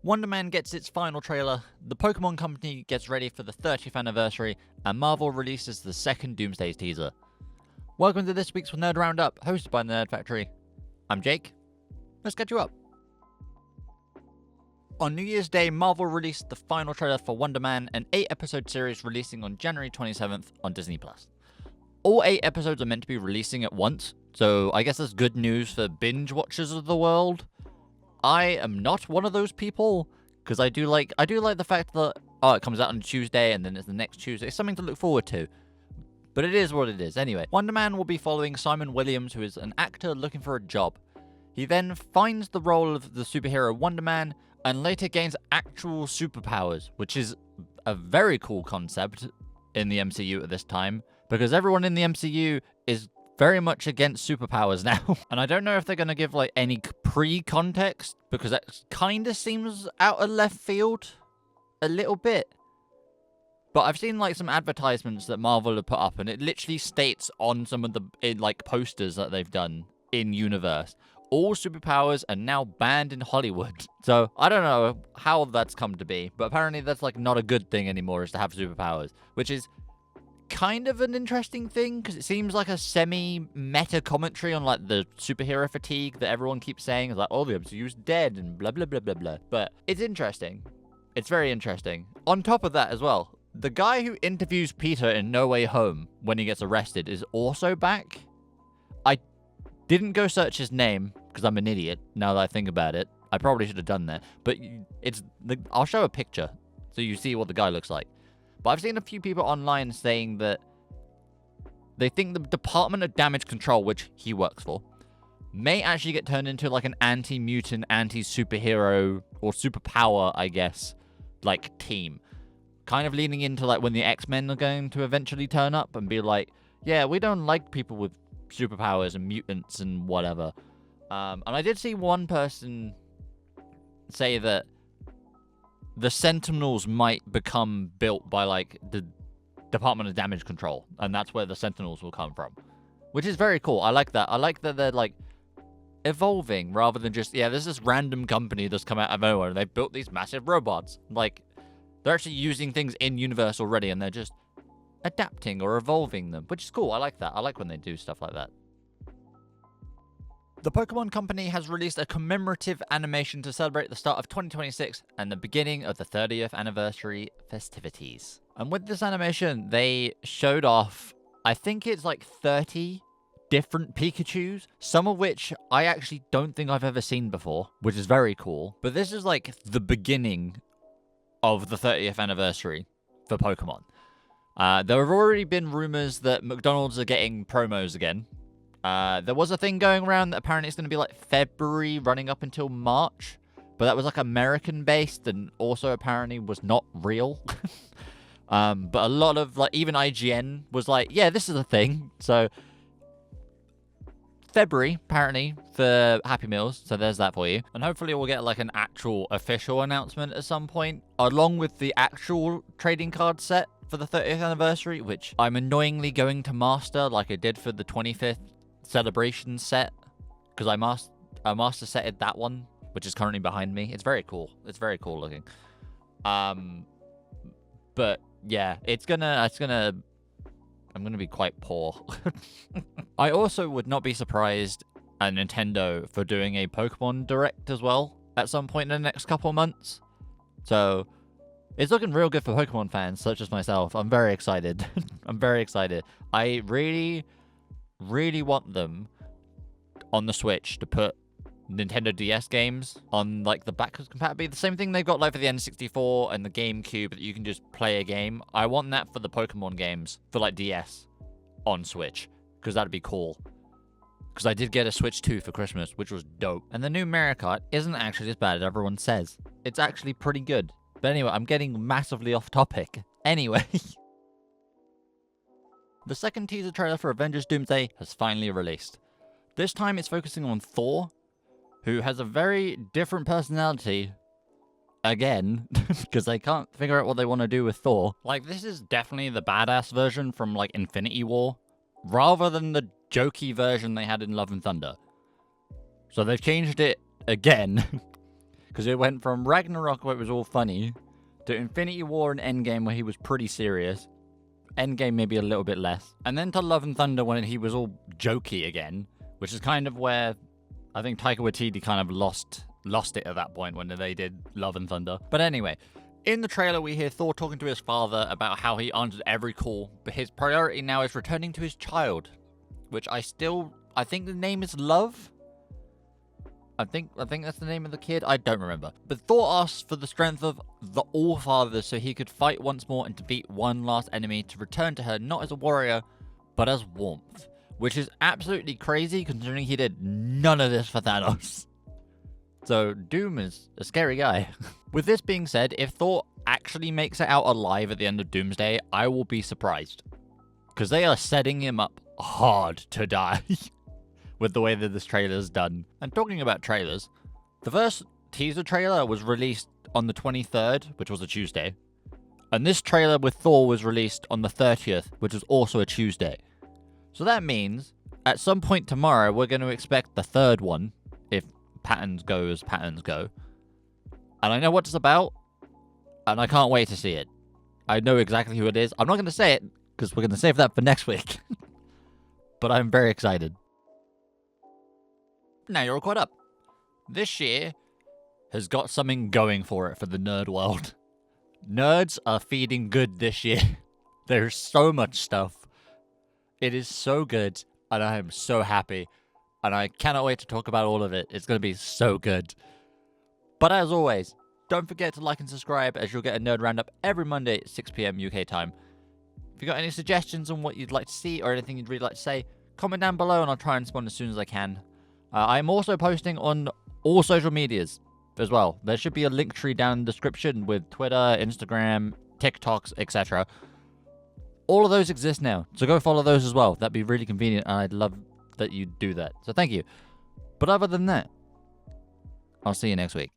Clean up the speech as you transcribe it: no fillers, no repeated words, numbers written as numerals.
WonderMan gets its final trailer, the Pokemon Company gets ready for the 30th anniversary, and Marvel releases the second Doomsday teaser. Welcome to this week's Nerd Roundup, hosted by the Nerd Factory. I'm Jake. Let's get you up. On New Year's Day, Marvel released the final trailer for WonderMan, an 8-episode series releasing on January 27th on Disney+. All 8 episodes are meant to be releasing at once, so I guess that's good news for binge watchers of the world. I am not one of those people, because I do like the fact that, it comes out on Tuesday and then it's the next Tuesday. It's something to look forward to. But it is what it is. Anyway, WonderMan will be following Simon Williams, who is an actor looking for a job. He then finds the role of the superhero WonderMan and later gains actual superpowers, which is a very cool concept in the MCU at this time, because everyone in the MCU is very much against superpowers now. And I don't know if they're going to give like any pre-context, because that kind of seems out of left field a little bit. But I've seen like some advertisements that Marvel have put up, and it literally states on some of the posters that they've done in universe, all superpowers are now banned in Hollywood. So I don't know how that's come to be, but apparently that's like not a good thing anymore, is to have superpowers, which is kind of an interesting thing, because it seems like a semi-meta commentary on like the superhero fatigue that everyone keeps saying. It's like, oh, the MCU's dead and blah blah blah blah blah. But it's interesting. It's very interesting. On top of that as well, the guy who interviews Peter in No Way Home when he gets arrested is also back. I didn't go search his name because I'm an idiot now that I think about it. I probably should have done that. But I'll show a picture so you see what the guy looks like. But I've seen a few people online saying that they think the Department of Damage Control, which he works for, may actually get turned into like an anti-mutant, anti-superhero, or superpower, I guess, like team. Kind of leaning into like when the X-Men are going to eventually turn up and be like, yeah, we don't like people with superpowers and mutants and whatever. And I did see one person say that the Sentinels might become built by, like, the Department of Damage Control, and that's where the Sentinels will come from, which is very cool. I like that. I like that they're, like, evolving rather than just, yeah, there's this random company that's come out of nowhere, and they've built these massive robots. Like, they're actually using things in-universe already, and they're just adapting or evolving them, which is cool. I like that. I like when they do stuff like that. The Pokemon Company has released a commemorative animation to celebrate the start of 2026 and the beginning of the 30th anniversary festivities. And with this animation, they showed off, I think it's like 30 different Pikachus, some of which I actually don't think I've ever seen before, which is very cool. But this is like the beginning of the 30th anniversary for Pokemon. There have already been rumors that McDonald's are getting promos again. There was a thing going around that apparently it's going to be like February running up until March, but that was like American based and also apparently was not real. But a lot of like, even IGN was like, yeah, this is a thing. So February apparently for Happy Meals. So there's that for you. And hopefully we'll get like an actual official announcement at some point, along with the actual trading card set for the 30th anniversary, which I'm annoyingly going to master like I did for the 25th celebration set, because I master setted that one, which is currently behind me. It's very cool. It's very cool looking. But yeah, I'm gonna be quite poor. I also would not be surprised at Nintendo for doing a Pokemon Direct as well at some point in the next couple of months. So it's looking real good for Pokemon fans such as myself. I'm very excited. I'm very excited. I really want them on the Switch to put Nintendo DS games on like the backwards compatibility. The same thing they've got like for the N64 and the GameCube, that you can just play a game. I want that for the Pokemon games for like DS on Switch, because that'd be cool. Because I did get a Switch 2 for Christmas, which was dope. And the new Mario Kart isn't actually as bad as everyone says. It's actually pretty good. But anyway, I'm getting massively off topic. Anyway. The second teaser trailer for Avengers Doomsday has finally released. This time it's focusing on Thor, who has a very different personality, again, because they can't figure out what they want to do with Thor. Like, this is definitely the badass version from, like, Infinity War, rather than the jokey version they had in Love and Thunder. So they've changed it again, Because it went from Ragnarok, where it was all funny, to Infinity War and Endgame, where he was pretty serious. Endgame maybe a little bit less. And then to Love and Thunder, when he was all jokey again, which is kind of where I think Taika Waititi kind of lost it at that point when they did Love and Thunder. But anyway, in the trailer we hear Thor talking to his father about how he answered every call, but his priority now is returning to his child, which I think the name is Love. I think that's the name of the kid. I don't remember. But Thor asks for the strength of the All-Father so he could fight once more and defeat one last enemy to return to her not as a warrior, but as warmth. Which is absolutely crazy considering he did none of this for Thanos. So Doom is a scary guy. With this being said, if Thor actually makes it out alive at the end of Doomsday, I will be surprised. Because they are setting him up hard to die. With the way that this trailer is done. And talking about trailers, the first teaser trailer was released on the 23rd, which was a Tuesday. And this trailer with Thor was released on the 30th, which was also a Tuesday. So that means, at some point tomorrow, we're going to expect the third one, if patterns go as patterns go. And I know what it's about, and I can't wait to see it. I know exactly who it is. I'm not going to say it, because we're going to save that for next week. But I'm very excited. Now you're all caught up. This year has got something going for it for the nerd world. Nerds are feeding good this year. There's so much stuff. It is so good, and I am so happy. And I cannot wait to talk about all of it. It's going to be so good. But as always, don't forget to like and subscribe, as you'll get a Nerd Roundup every Monday at 6 PM UK time. If you've got any suggestions on what you'd like to see or anything you'd really like to say, comment down below and I'll try and respond as soon as I can. I'm also posting on all social medias as well. There should be a link tree down in the description with Twitter, Instagram, TikToks, etc. All of those exist now, so go follow those as well. That'd be really convenient, and I'd love that you do that. So thank you. But other than that, I'll see you next week.